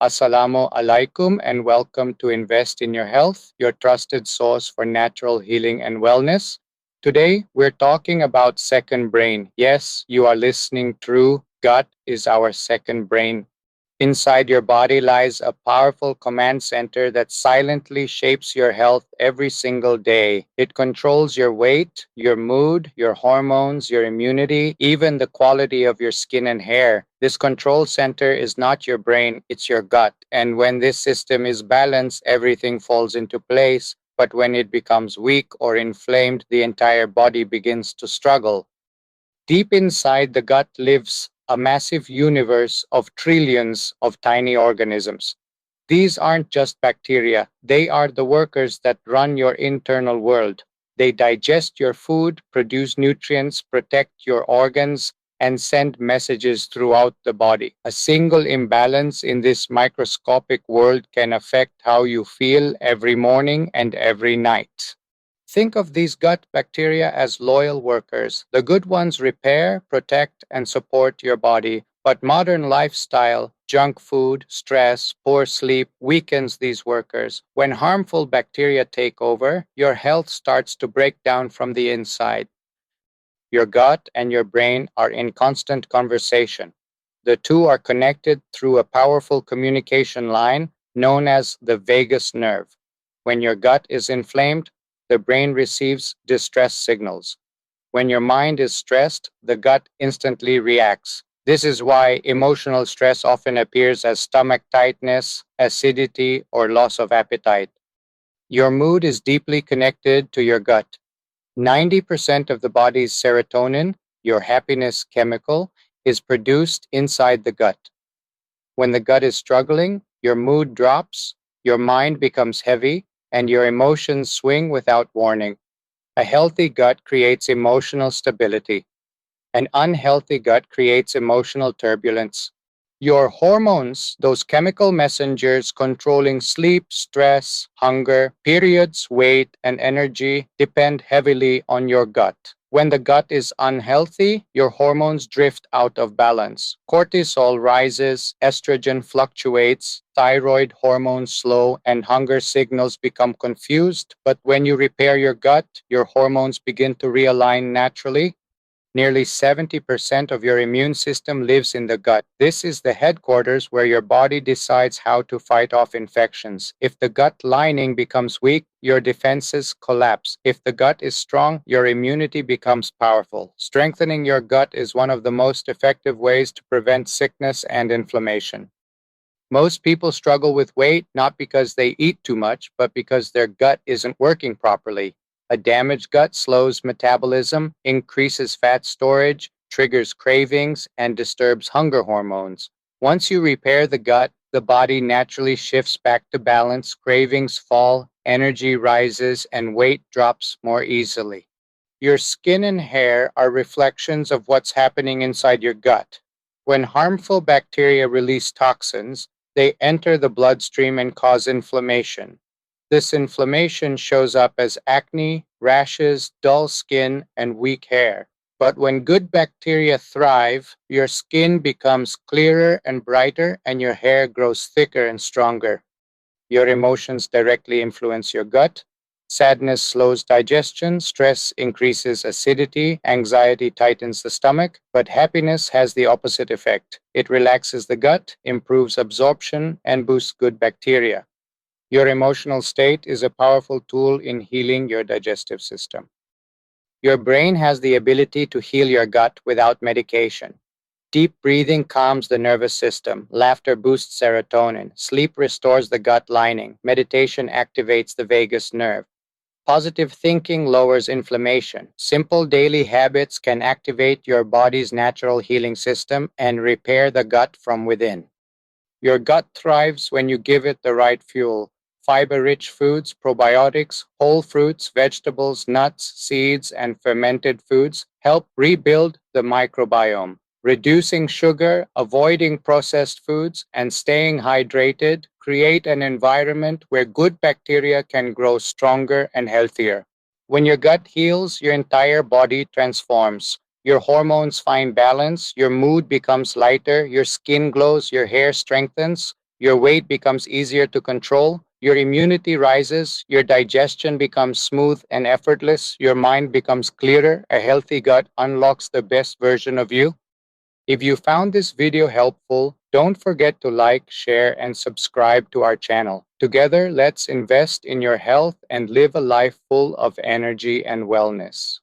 Assalam-o-Alaikum and welcome to Invest in Your Health, your trusted source for natural healing and wellness. Today, we're talking about second brain. Yes, you are listening true. Gut is our second brain. Inside your body lies a powerful command center that silently shapes your health every single day. It controls your weight, your mood, your hormones, your immunity, even the quality of your skin and hair. This control center is not your brain, it's your gut. And when this system is balanced, everything falls into place. But when it becomes weak or inflamed, the entire body begins to struggle. Deep inside the gut lives a massive universe of trillions of tiny organisms. These aren't just bacteria, they are the workers that run your internal world. They digest your food, produce nutrients, protect your organs, and send messages throughout the body. A single imbalance in this microscopic world can affect how you feel every morning and every night. Think of these gut bacteria as loyal workers. The good ones repair, protect, and support your body. But modern lifestyle, junk food, stress, poor sleep weakens these workers. When harmful bacteria take over, your health starts to break down from the inside. Your gut and your brain are in constant conversation. The two are connected through a powerful communication line known as the vagus nerve. When your gut is inflamed, the brain receives distress signals. When your mind is stressed, the gut instantly reacts. This is why emotional stress often appears as stomach tightness, acidity, or loss of appetite. Your mood is deeply connected to your gut. 90% of the body's serotonin, your happiness chemical, is produced inside the gut. When the gut is struggling, your mood drops, your mind becomes heavy, and your emotions swing without warning. A healthy gut creates emotional stability. An unhealthy gut creates emotional turbulence. Your hormones, those chemical messengers controlling sleep, stress, hunger, periods, weight, and energy, depend heavily on your gut. When the gut is unhealthy, your hormones drift out of balance. Cortisol rises, estrogen fluctuates, thyroid hormones slow, and hunger signals become confused. But when you repair your gut, your hormones begin to realign naturally. Nearly 70% of your immune system lives in the gut. This is the headquarters where your body decides how to fight off infections. If the gut lining becomes weak, your defenses collapse. If the gut is strong, your immunity becomes powerful. Strengthening your gut is one of the most effective ways to prevent sickness and inflammation. Most people struggle with weight not because they eat too much, but because their gut isn't working properly. A damaged gut slows metabolism, increases fat storage, triggers cravings, and disturbs hunger hormones. Once you repair the gut, the body naturally shifts back to balance, cravings fall, energy rises, and weight drops more easily. Your skin and hair are reflections of what's happening inside your gut. When harmful bacteria release toxins, they enter the bloodstream and cause inflammation. This inflammation shows up as acne, rashes, dull skin, and weak hair. But when good bacteria thrive, your skin becomes clearer and brighter, and your hair grows thicker and stronger. Your emotions directly influence your gut. Sadness slows digestion, stress increases acidity, anxiety tightens the stomach, but happiness has the opposite effect. It relaxes the gut, improves absorption, and boosts good bacteria. Your emotional state is a powerful tool in healing your digestive system. Your brain has the ability to heal your gut without medication. Deep breathing calms the nervous system. Laughter boosts serotonin. Sleep restores the gut lining. Meditation activates the vagus nerve. Positive thinking lowers inflammation. Simple daily habits can activate your body's natural healing system and repair the gut from within. Your gut thrives when you give it the right fuel. Fiber-rich foods, probiotics, whole fruits, vegetables, nuts, seeds, and fermented foods help rebuild the microbiome. Reducing sugar, avoiding processed foods, and staying hydrated create an environment where good bacteria can grow stronger and healthier. When your gut heals, your entire body transforms. Your hormones find balance, your mood becomes lighter, your skin glows, your hair strengthens, your weight becomes easier to control, your immunity rises, your digestion becomes smooth and effortless, your mind becomes clearer. A healthy gut unlocks the best version of you. If you found this video helpful, don't forget to like, share, and subscribe to our channel. Together, let's invest in your health and live a life full of energy and wellness.